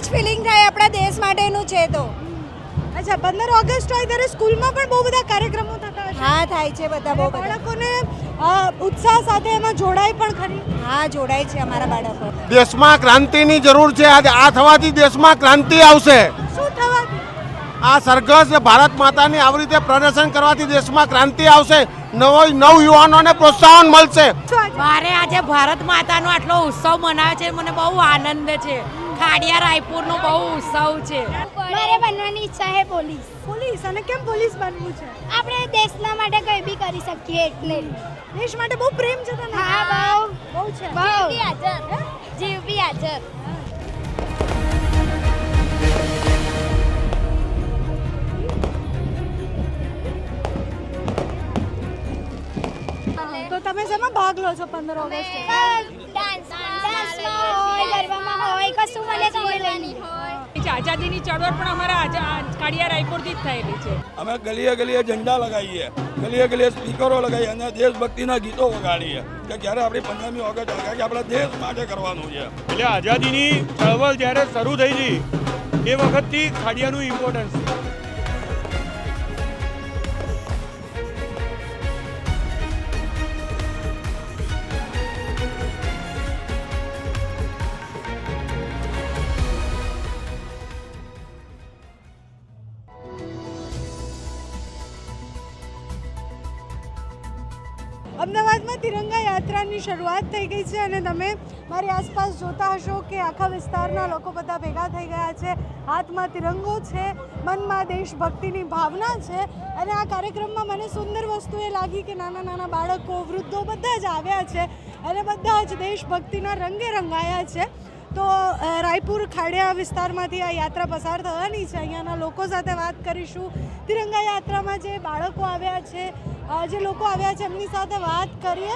જ ફિલિંગ થાય આપણા દેશ માટેનું છે તો. અચ્છા, 15 ઓગસ્ટ હોય ત્યારે સ્કૂલમાં પણ બહુ બધા કાર્યક્રમો થતા હોય છે. હા, થાય છે બધા બહુ બધા. બાળકોને ઉત્સાહ સાથે એમાં જોડાય પણ ખરી. હા, જોડાય છે અમારા બાળકો. દેશમાં ક્રાંતિની જરૂર છે. આજે આ થવાથી દેશમાં ક્રાંતિ આવશે. શું થવાથી? આ સરઘસ ભારત માતાની આવી રીતે પ્રદર્શન કરવાથી દેશમાં ક્રાંતિ આવશે. નવ યુવાનોને પ્રોત્સાહન મળશે. મારે આજે ભારત માતાનો આટલો ઉત્સવ મનાવે છે, મને બહુ આનંદ છે. ખાડિયા રાયપુરનો બહુ ઉત્સવ છે. મારે બનવાની ઈચ્છા છે પોલીસ. પોલીસ? અને કેમ પોલીસ બનવું છે? આપણે દેશના માટે કંઈ બી કરી શકીએ એટલે. દેશ માટે બહુ પ્રેમ છે તને? હા, બહુ છે. બહુ જીવ બી હાજર. તો તમે શેમાં ભાગ લો છો 15 ઓગસ્ટે? ડાન્સમાં હોય, ગરબામાં હોય, કશું મને ખબર નહીં. આઝાદીની ચળવળ પણ અમારા ખાડિયા રાયપુરથી જ થયેલી છે. અમે ગલીએ ગલીએ ઝંડા લગાવીએ, ગલીએ ગલીએ સ્પીકરો લગાવીએ અને દેશભક્તિના ગીતો વગાડીએ કે જ્યારે આપણી 15મી ઓગસ્ટ આવે કે આપણા દેશ માટે કરવાનું છે. એટલે આઝાદીની ચળવળ જ્યારે શરૂ થઈ હતી એ વખતથી ખાડિયાનું ઇમ્પોર્ટન્સ છે. અમદાવાદમાં તિરંગા યાત્રાની શરૂઆત થઈ ગઈ છે અને તમે મારી આસપાસ જોતા હશો કે આખા વિસ્તારના લોકો બધા ભેગા થઈ ગયા છે. હાથમાં તિરંગો છે, મનમાં દેશભક્તિની ભાવના છે. અને આ કાર્યક્રમમાં મને સુંદર વસ્તુ એ લાગી કે નાના નાના બાળકો, વૃદ્ધો બધા જ આવ્યા છે અને બધા જ દેશભક્તિના રંગે રંગાયા છે. તો રાયપુર ખાડિયા વિસ્તારમાંથી આ યાત્રા પસાર થવાની છે. અહીંયાના લોકો સાથે વાત કરીશું. તિરંગા યાત્રામાં જે બાળકો આવ્યા છે, જે લોકો આવ્યા છે એમની સાથે વાત કરીએ.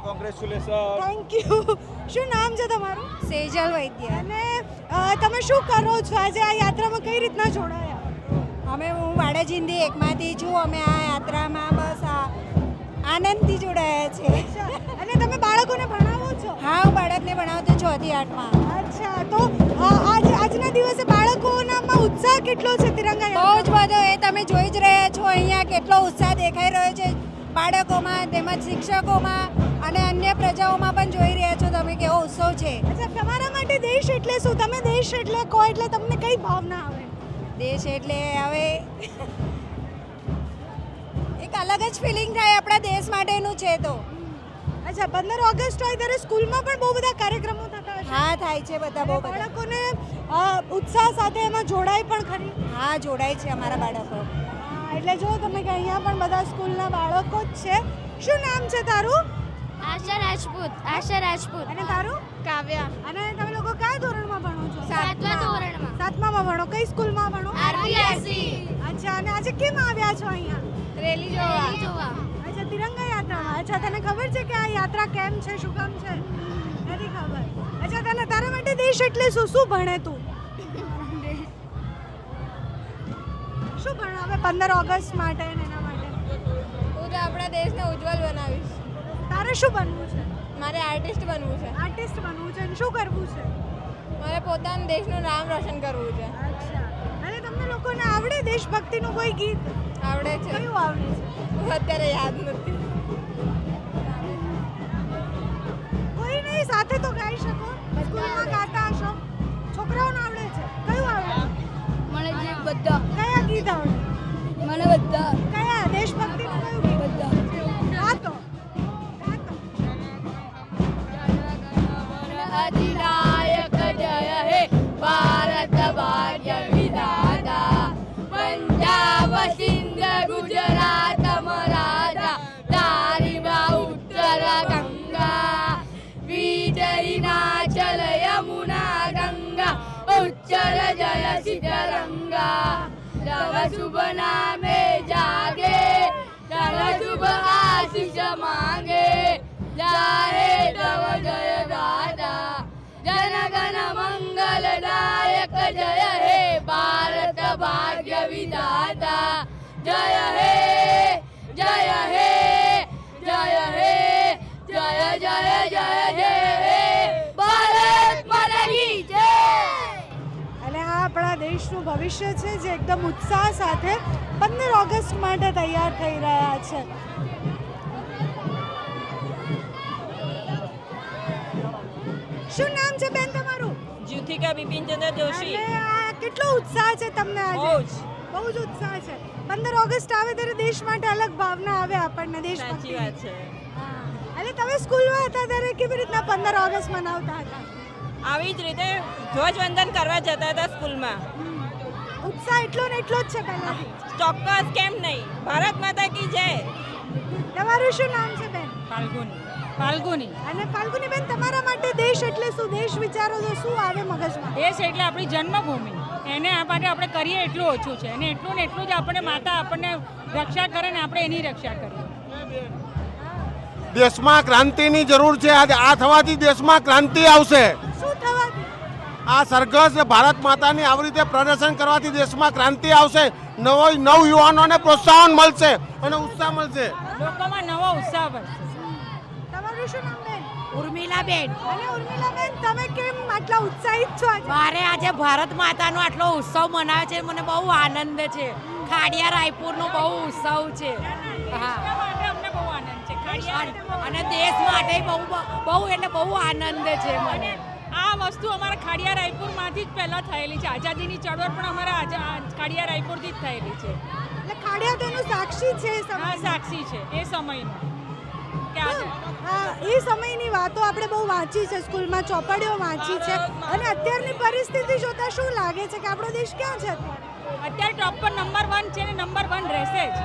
કોંગ્રેચ્યુલેશન. Thank you. શું નામ છે તમારું? સેજલ વૈદ્ય. અને તમે શું કરો છો આજે આ યાત્રામાં? કઈ રીતના જોડાયા? હું વાડાજીંદી એકમાંથી છું. અમે આ યાત્રામાં બસ આનંદથી જોડાયા છે. અને તમે બાળકોને ભણાવો છો? હા, હું બાળકને ભણાવતી 6 થી 8માં. અચ્છા, તો આજના દિવસે બાળકોનામાં ઉત્સાહ કેટલો છે તિરંગા બહુ જ બધો. એ તમે જોઈ જ રહ્યા છો અહીંયા કેટલો ઉત્સાહ દેખાઈ રહ્યો છે બાળકોમાં, તેમજ શિક્ષકોમાં અને અન્ય પ્રજાઓમાં પણ જોઈ રહ્યા છો તમે કેવો ઉત્સવ છે. અચ્છા, તમારા માટે દેશ એટલે શું? તમે દેશ એટલે કહો એટલે તમને કઈ ભાવના આવે? દેશ એટલે હવે એક અલગ જ ફિલિંગ થાય આપણા દેશ માટેનું છે તો. અચ્છા, 15 ઓગસ્ટ હોય ત્યારે સ્કૂલમાં પણ બહુ બધા કાર્યક્રમો થતા હોય છે. હા, થાય છે બધા બહુ બધા. બાળકોને ઉત્સાહ સાથે એમાં જોડાય પણ ખરી. હા, જોડાય છે અમારા બાળકો. એટલે જો તમે કે અહીંયા પણ બધા સ્કૂલના બાળકો જ છે. શું નામ છે તારું? આશા રાજપૂત. આશા રાજપૂત. અને તારું? કાવ્યા. અને તમે લોકો કયા ધોરણમાં ભણો છો? 7મા ધોરણમાં. 7મામાં ભણો. કઈ સ્કૂલમાં ભણો? આરબીએસસી. અચ્છા, અને આજે કેમ આવ્યા છો અહીંયા? રેલી જોવા. અચ્છા, તિરંગા યાત્રામાં. અચ્છા, તને ખબર છે કે આ યાત્રા કેમ છે, શું કામ છે? નથી ખબર. અચ્છા, તારા માટે દેશ એટલે શું? શું ભણે તું? શું ભણે હવે 15 ઓગસ્ટ માટે અને એના માટે? હું તો આપણા દેશને ઉજ્જવલ બનાવીશ. તારે શું બનવું છે? મારે આર્ટિસ્ટ બનવું છે. આર્ટિસ્ટ બનવું છે. અને શું કરવું છે? મારે પોતાના દેશનું નામ રોશન કરવું છે. અચ્છા, અને તમને લોકોને આવડે દેશભક્તિનું કોઈ ગીત? આવડે છે. કયું આવડે છે? અત્યારે યાદ નથી. કોઈ નહીં, સાથે તો ગાઈ શકો. સ્કૂલમાં ગાતા હશો. છોકરાઓને આવડે છે? કયું આવડે? મને જે બધા. કયા ગીત આવડે? મને બધા. કયા દેશભક્તિનું કયું ગીત? બધા. ગાતો. અધિનાયક જય હે ભારત ભાગ્ય વિધાતા પંજાબ સિંધ ગુજરાત મરાઠા તારીમાં ઉત્તર ગંગા વિજયનાચલ યમુના ગંગા ઉચ્ચર જય સિદ્ધરંગા તવ શુભ નામે જાગે તવ શુભ આશીષ માંગે જાહે તવ જય દાતા જન ગણ મંગલદાયક જય હે ભારત ભાગ્ય વિધાતા જય હે જય હે જય હે જય જય જય જય હે ભારત માતા કી જય. ભવિષ્ય છે જે એકદમ ઉત્સાહ સાથે 15 ઓગસ્ટ માટે તૈયાર થઈ રહ્યા છે. શું નામ છે બેન તમારું? જ્યુથિકા બિપિનચંદ્ર જોશી. અને આ કેટલો ઉત્સાહ છે તમને આજે? બહુ જ ઉત્સાહ છે. 15 ઓગસ્ટ આવે ત્યારે દેશ માટે અલગ ભાવના આવે આપણને, દેશભક્તિ. સાચી વાત છે. અને તમે સ્કૂલમાં હતા ત્યારે કેવી રીતના 15 ઓગસ્ટ મનાવતા હતા? આવી જ રીતે ધ્વજવંદન કરવા જતા હતા સ્કૂલમાં. ઉત્સાહ એટલો ને એટલો જ છે પહેલાથી. ચોક્કસ, કેમ નહીં. ભારત માતા કી જય. તમારું શું નામ છે બેન? ફાલ્ગુની. અને ફાલ્ગુની બેન, તમારા માટે દેશ એટલે શું? દેશ વિચારો તો શું આવે મગજમાં? દેશ એટલે આપણી જન્મભૂમિ. એને આ માટે આપણે કરીએ એટલું ઓછું છે. અને એટલું ને એટલું જ આપણને માતા આપણને રક્ષા કરે ને આપણે એની રક્ષા કરીએ. દેશમાં ક્રાંતિની જરૂર છે. આજે આ થવાથી દેશમાં ક્રાંતિ આવશે. શું થવાથી? આ સરઘસ ભારત માતાની આવી રીતે પ્રદર્શન કરવાથી દેશમાં ક્રાંતિ આવશે. નવ યુવાનોને પ્રોત્સાહન મળશે અને ઉત્સાહ મળશે. લોકોમાં નવો ઉત્સાહ વધશે. તમારું શું નામ બેન? ઉર્મિલાબેન, અને ઉર્મિલાબેન, તમે કેમ આટલા ઉત્સાહિત છો આજે? મારે આજે ભારત માતાનો આટલો ઉત્સવ મનાવે છે, મને બહુ આનંદ છે. ખાડિયા રાયપુરનો બહુ ઉત્સવ છે. હા, અમને બહુ આનંદ છે. અને દેશ માટે બહુ એટલે બહુ આનંદ છે મને. આ વસ્તુ અમારા ખાડિયા રાયપુરમાંથી જ પહેલાં થયેલી છે. આઝાદીની ચળવળ પણ અમારા ખાડિયા રાયપુરથી જ થયેલી છે. એટલે ખાડિયા તેનું સાક્ષી છે એ સમય. આ સાક્ષી છે એ સમયનો કે આજે હા, એ સમયની વાતો આપણે બહુ વાંચી છે, સ્કૂલમાં ચોપડીઓ વાંચી છે. અને અત્યારની પરિસ્થિતિ જોતા શું લાગે છે કે આપણો દેશ ક્યાં છે અત્યારે? અત્યારે ટોપ પર નંબર 1 છે ને નંબર 1 રહેશે જ.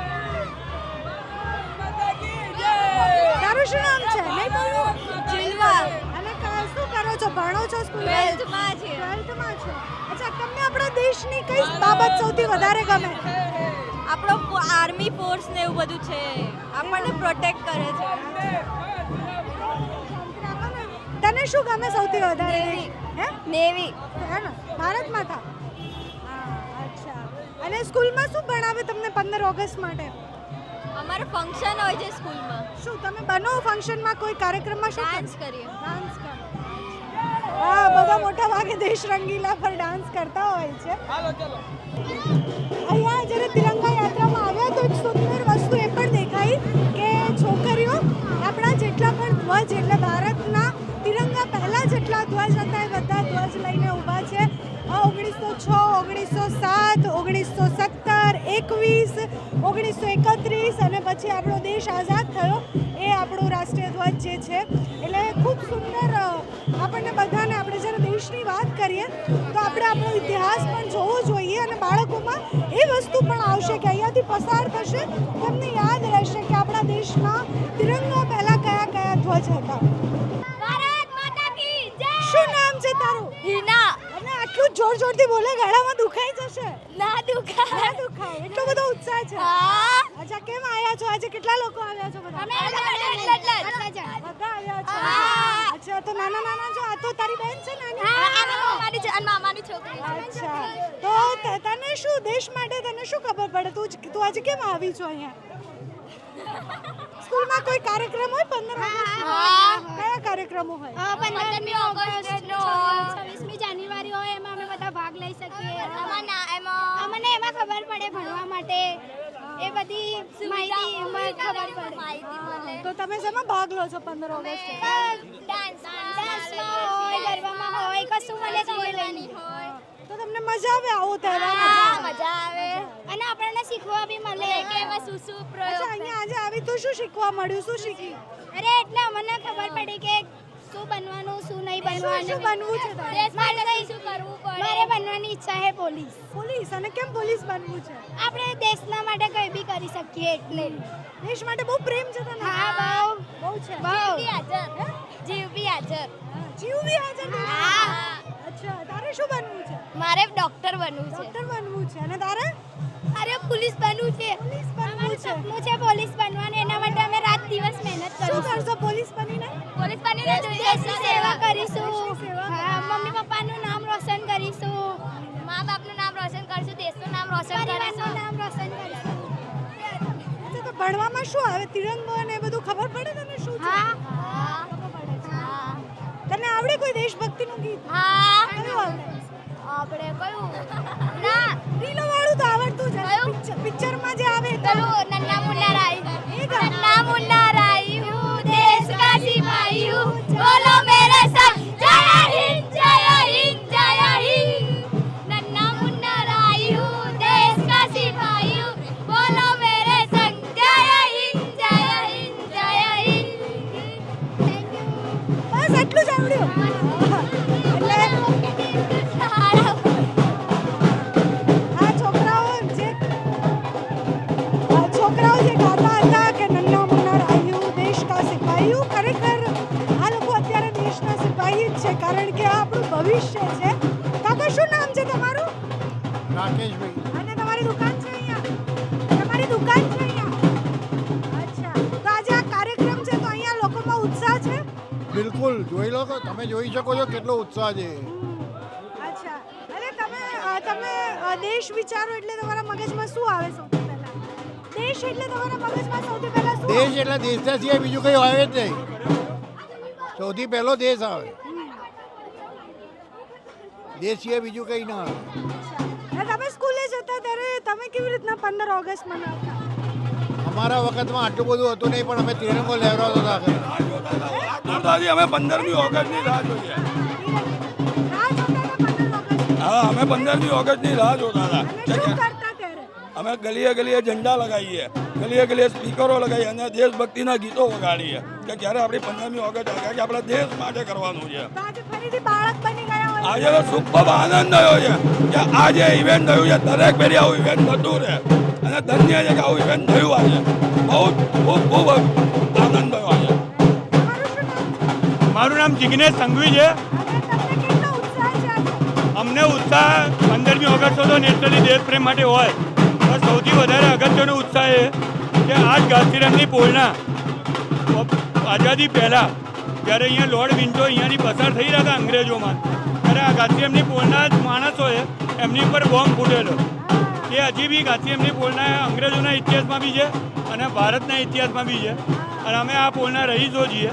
તારું શું નામ છે? નહીં બોલું? જીલવા. અને શું કરો છો? ભણો છો? સ્કૂલમાં 12th માં છે. 12th માં છો. અચ્છા, તમને આપણા દેશની કઈ બાબત સૌથી વધારે ગમે? આપણો આર્મી ફોર્સ ને એવું બધું છે, આપણને પ્રોટેક્ટ કરે છે. તને શું ગમે સૌથી વધારે? હે? નેવી. હે ને? ભારત માતા. હા, અચ્છા. અને સ્કૂલમાં શું ભણાવે તમને 15 ઓગસ્ટ માટે? અમારે ફંક્શન હોય છે સ્કૂલમાં. શું તમે બનો ફંક્શનમાં કોઈ કાર્યક્રમમાં શું ડાન્સ કરીએ. ડાન્સ કરો? હા, બધા મોટા ભાગે દેશ રંગીલા પર ડાન્સ કરતા હોય છે. અહીંયા જ્યારે તિરંગા યાત્રામાં આવ્યા તો એક સુંદર વસ્તુ એ પણ દેખાઈ કે છોકરીઓ આપણા જેટલા પણ ધ્વજ એટલે ભારતના તિરંગા પહેલા જેટલા ધ્વજ હતા એ બધા ધ્વજ લઈને ઊભા છે. 1906, 1907, 1917, 21, 1931 અને પછી આપણો દેશ આઝાદ થયો એ આપણો રાષ્ટ્રીય ધ્વજ જે છે. એટલે ખૂબ સુંદર આપણને બધાને, આપણે જ્યારે દેશની વાત કરીએ તો આપણે આપણો ઇતિહાસ પણ જોવો જોઈએ અને બાળકોમાં એ વસ્તુ પણ આવશે કે અહીંયાથી પસાર થશે તેમને યાદ રહેશે કે આપણા દેશના તિરંગા પહેલાં કયા કયા ધ્વજ હતા. ભારત માતા કી જય. શું નામ છે તારું? હિના. અને આટલું જોર જોરથી બોલે, ગળામાં દુખાઈ જશે. ના દુખાય. ના દુખાય, એટલો બધો ઉત્સાહ છે. હા. અચ્છા, કેમ આવ્યા છો આજે? કેટલા લોકો આવ્યા છો? બધા અમે બધા આવ્યા છો? હા. અચ્છા, તો નાના નાના છો. આ તો તારી બેન છે નાની? મામાની છોકરી. અચ્છા, તો તને શું દેશ માટે તને શું ખબર પડે? તું આજે કેમ આવી છો અહીંયા? સ્કૂલમાં કોઈ કાર્યક્રમ હોય 15 ઓગસ્ટ? હા. કયા કાર્યક્રમો હોય? 15મી ઓગસ્ટનો 26મી જાન્યુઆરી હોય એમાં અમે બધા ભાગ લઈ શકીએ. અમને એમાં ખબર પડે ભણવા માટે એ બધી માહિતી ખબર પડે. તો તમે શેમાં ભાગ લો છો 15 ઓગસ્ટે? ડાન્સમાં હોય, ગરબામાં હોય, કશું મને લેવાની હોય. તો તમને મજા આવે આવો તહેવાર? હા, મજા આવે. અને આપણને શીખવા બી મળે કે એમાં શું શું અચ્છા, પ્રયોગ. અહીંયા આજે આવી તો શું શીખવા મળ્યું? શું શીખી? અરે એટલે અમને ખબર પડી કે શું બનવાનું, શું નહીં બનવાનું. શું બનવું છે તારે? દેશ માટે શું કરવું પડે. મારે બનવાની ઈચ્છા છે પોલીસ. પોલીસ? અને કેમ પોલીસ બનવું છે? આપણે દેશના માટે કંઈ બી કરી શકીએ એટલે. દેશ માટે બહુ પ્રેમ છે તને? હા, બહુ છે. જીવ બી હાજર. જીવ બી હાજર છે? હા. અચ્છા, તારે શું બનવું છે? મારે ડોક્ટર બનવું છે. ડોક્ટર બનવું છે. અને તારે? અરે પોલીસ બનવું છે. પોલીસ બનવું છે. સપનું છે પોલીસ બનવાનું. એના માટે અમે રાત દિવસ મહેનત શું કરીશું. કરશો પોલીસ બનીને? પોલીસ બનીને દેશની સેવા કરીશું. દેશની સેવા હા, મમ્મી પપ્પાનું નામ રોશન કરીશું. મા બાપનું નામ રોશન કરીશું. દેશનું નામ રોશન કરીશું. નામ રોશન કરીશું. અચ્છા, તો ભણવામાં શું આવે? તિરંગો અને એ બધું ખબર પડે તને શું છે? હા. તને આવડે કોઈ દેશભક્તિનું ગીત? હા. કયું આવડે? આપણે કયું ના ઢીલો વાળું તો આવડતું જ હશે. પિક્ચરમાં જે આવે તો પેલું નન્ના મુન્ના રાઈ નન્ના મુન્ના રાઈ હું દેશ કા સિપાહી હું બોલો મેરે સંગ જય હિન્દ જય હિન્દ જય હિન્દ નન્ના મુન્ના રાઈ હું દેશ કા સિપાહી હું બોલો મેરે સંગ જય હિન્દ જય હિન્દ જય હિન્દ થેન્ક યુ બસ એટલું જ આવડ્યું. એટલે આ છોકરાઓ જે ગાતા હતા કે નન્ના મુન્ના રાયુ દેશ કા સિપાહીઓ, ખરેખર આ લોકો અત્યારે દેશના સિપાહી જ છે, કારણ કે આ આપણું ભવિષ્ય છે. કાકા શું નામ છે તમારું? રાકેશભાઈ. અને તમારી દુકાન છે અહીંયા? તમારી દુકાન છે અહીંયા? અચ્છા, તો આજે આ કાર્યક્રમ છે તો અહીંયા લોકોમાં ઉત્સાહ છે? બિલકુલ જોઈ લો, તમે જોઈ શકો છો કેટલો ઉત્સાહ છે. અચ્છા, અને તમે દેશ વિચારો એટલે તમારા મગજમાં શું આવે સૌથી પહેલા? દેશ એટલે તમારા મગજમાં સૌથી પહેલા શું આવે? દેશ એટલે દેશના સિવાય બીજું કંઈ આવે જ નહીં. સૌથી પહેલો દેશ આવે, દેશ સિવાય બીજું કંઈ ના આવે. અને તમે સ્કૂલે જતા ત્યારે તમે કેવી રીતના 15 ઓગસ્ટ મનાવતા? અમારા વખતમાં આટલું બધું હતું નહીં, પણ અમે તિરંગો લહેરાવતા હતા. દાદાજી અમે 15મી ઓગસ્ટની રાહ જોઈએ. રાહ જોતા હતા 15 ઓગસ્ટ? હા, અમે 15મી ઓગસ્ટની રાહ જોતા હતા. અને શું કરતા ત્યારે? અમે ગલીએ ગલીએ ઝંડા લગાવીએ, ગલીએ ગલીએ સ્પીકરો લગાવીએ અને દેશભક્તિના ગીતો વગાડીએ કે જ્યારે આપણી 15મી ઓગસ્ટ આવે કે આપણા દેશ માટે કરવાનું છે. તો આજે ફરીથી બાળક બની ગયા હોય? આજે તો ખૂબ આનંદ થયો છે કે આજે ઇવેન્ટ થયું છે. દરેક ફેરી આવું ઇવેન્ટ થતું રહે અને ધન્ય છે કે આવું ઇવેન્ટ થયું આજે. બહુ ખૂબ આનંદ થયો આજે. તમારું શું નામ છે? મારું નામ જિગ્નેશ સંઘવી છે. અને તમને કેટલો ઉત્સાહ છે આજે? અમને ઉત્સાહ 15મી ઓગસ્ટ તો નેશનલી દેશ પ્રેમ માટે હોય, પણ સૌથી વધારે અગત્યનો ઉત્સાહ એ કે આજ ગાંધીનગરની પોલના આઝાદી પહેલાં જ્યારે અહીંયા લોર્ડ વિન્ટો અહીંયાથી પસાર થઈ રહ્યા હતા અંગ્રેજોમાં, ત્યારે આ ગાંધીનગરની પોલના જ માણસોએ એમની ઉપર બોમ્બ ફૂટેલો. એ હજી બી ગાંધીનગરની પોલના અંગ્રેજોના ઇતિહાસમાં બી છે અને ભારતના ઇતિહાસમાં બી છે. અને અમે આ પોલના રહીશો છીએ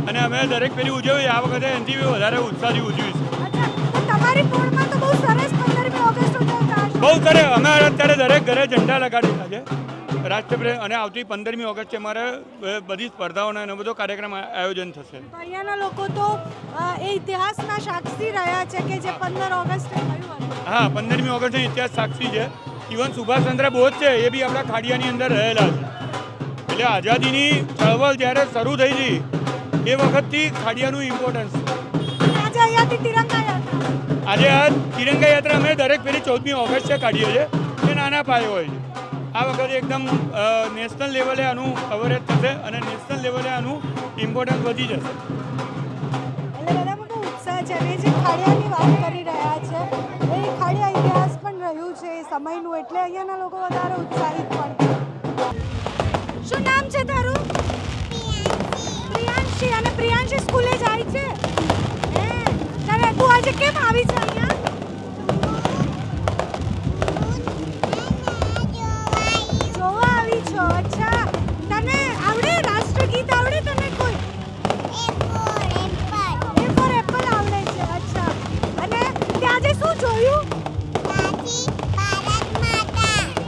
અને અમે દરેક પેલી ઉજવીએ. આ વખતે એનાથી બી વધારે ઉત્સાહથી ઉજવીશું. અચ્છા, તો તમારી પોળમાં તો બહુ સરસ 15મી ઓગસ્ટ ઉજવતા હશો? બહુ કરે. અમે અત્યારે દરેક ઘરે ઝંડા લગાડેલા છે રાષ્ટ્રપ્રેમ, અને આવતી 15મી ઓગસ્ટે અમારે બધી સ્પર્ધાઓના અને બધો કાર્યક્રમ આયોજન થશે. તો અહીંયાના લોકો તો એ ઇતિહાસના સાક્ષી રહ્યા છે કે જે 15 ઓગસ્ટે થયું હતું. હા, 15મી ઓગસ્ટનો ઇતિહાસ સાક્ષી છે. ઇવન સુભાષચંદ્ર બોઝ છે એ બી આપણા ખાડિયાની અંદર રહેલા છે. એટલે આઝાદીની ચળવળ જ્યારે શરૂ થઈ હતી એ વખતથી ખાડિયાનું ઇમ્પોર્ટન્સ છે. આજે અહીંયાથી તિરંગા યાત્રા. આજે આ તિરંગા યાત્રા અમે દરેક પેલી 14મી ઓગસ્ટે કાઢીએ છીએ. એ નાના પાયે હોય છે. આ વખતે એકદમ નેશનલ લેવલે આનું કવરેજ થશે અને નેશનલ લેવલે આનું ઇમ્પોર્ટન્સ વધી જશે. એટલે બધામાં બહુ ઉત્સાહ છે. અને જે ખાડિયાની વાત કરી રહ્યા છે એ ખાડિયા ઇતિહાસ પણ રહ્યું છે એ સમયનું, એટલે અહીંયાના લોકો વધારે ઉત્સાહિત પણ છે. શું નામ છે તારું? પ્રિયાંશી. અને પ્રિયાંશી સ્કૂલે જાય છે? હે, તારે તું આજે કેમ આવી છે અહીંયા? જોવા આવી છો. અચ્છા, તને આવડે રાષ્ટ્રગીત? આવડે તને કોઈ? A for apple આવડે છે. અચ્છા, અને તે આજે શું જોયું?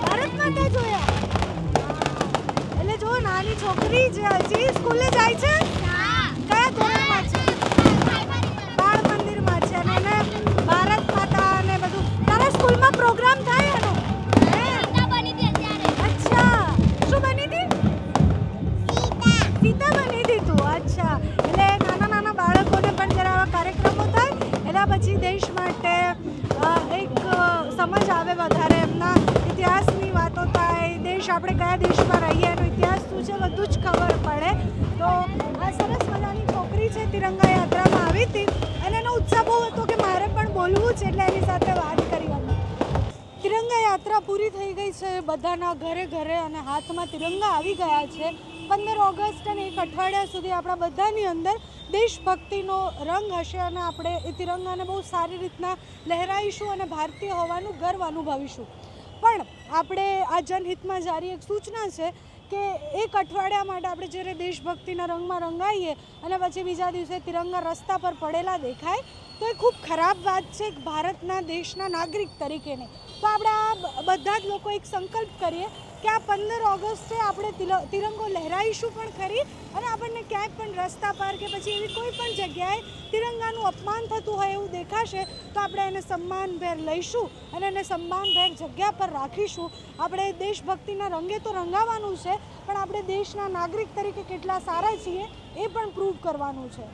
ભારત માતા જોયા? એટલે જો નાની છોકરી જે હજી સ્કૂલે જાય છે? કયા ધોરણમાં છે? બાળ મંદિરમાં છે. અને એને ભારત માતા અને બધું. તારા સ્કૂલમાં પ્રોગ્રામ થાય એનો? અચ્છા, શું બની હતી? સીતા બની હતી તું? અચ્છા, એટલે નાના નાના બાળકોને પણ જ્યારે આવા કાર્યક્રમો થાય એના પછી દેશ માટે એક સમજ આવે વધારે, એમના ઇતિહાસની વાતો થાય, દેશ આપણે કયા દેશમાં રહીએ એનો ઇતિહાસ શું છે બધું જ ખબર પડે. તો આ સરસ મજાની છોકરી છે તિરંગા યાત્રામાં આવી હતી અને એનો ઉત્સાહ બહુ હતો કે મારે પણ બોલવું છે, એટલે એની સાથે વાત કરી અમે. તિરંગા યાત્રા પૂરી થઈ ગઈ છે બધાના ઘરે ઘરે અને હાથમાં તિરંગા આવી ગયા છે. 15 ઓગસ્ટ અને એક અઠવાડિયા સુધી આપણા બધાની અંદર દેશભક્તિનો રંગ હશે અને આપણે એ તિરંગાને બહુ સારી રીતના લહેરાઈશું અને ભારતીય હોવાનું ગર્વ અનુભવીશું. પણ આપણે આ જનહિતમાં જારી એક સૂચના છે કે એક અઠવાડિયા માટે આપણે જ્યારે દેશભક્તિના રંગમાં રંગાઈએ અને પછી બીજા દિવસે તિરંગા રસ્તા પર પડેલા દેખાય તો એ ખૂબ ખરાબ વાત છે ભારતના દેશના નાગરિક તરીકેની. તો આપણે આ બધા જ લોકો એક સંકલ્પ કરીએ કે આ 15 ઓગસ્ટે આપણે તિરંગો લહેરાઈશું પણ ખરી, અને આપણને ક્યાંય પણ રસ્તા પર કે પછી એવી કોઈ પણ જગ્યાએ તિરંગાનું અપમાન થતું હોય એવું દેખાશે તો આપણે એને સન્માનભેર લઈશું અને એને સન્માનભેર જગ્યા પર રાખીશું. આપણે દેશભક્તિના રંગે તો રંગાવાનું છે, પણ આપણે દેશના નાગરિક તરીકે કેટલા સારા છીએ એ પણ પ્રૂવ કરવાનું છે.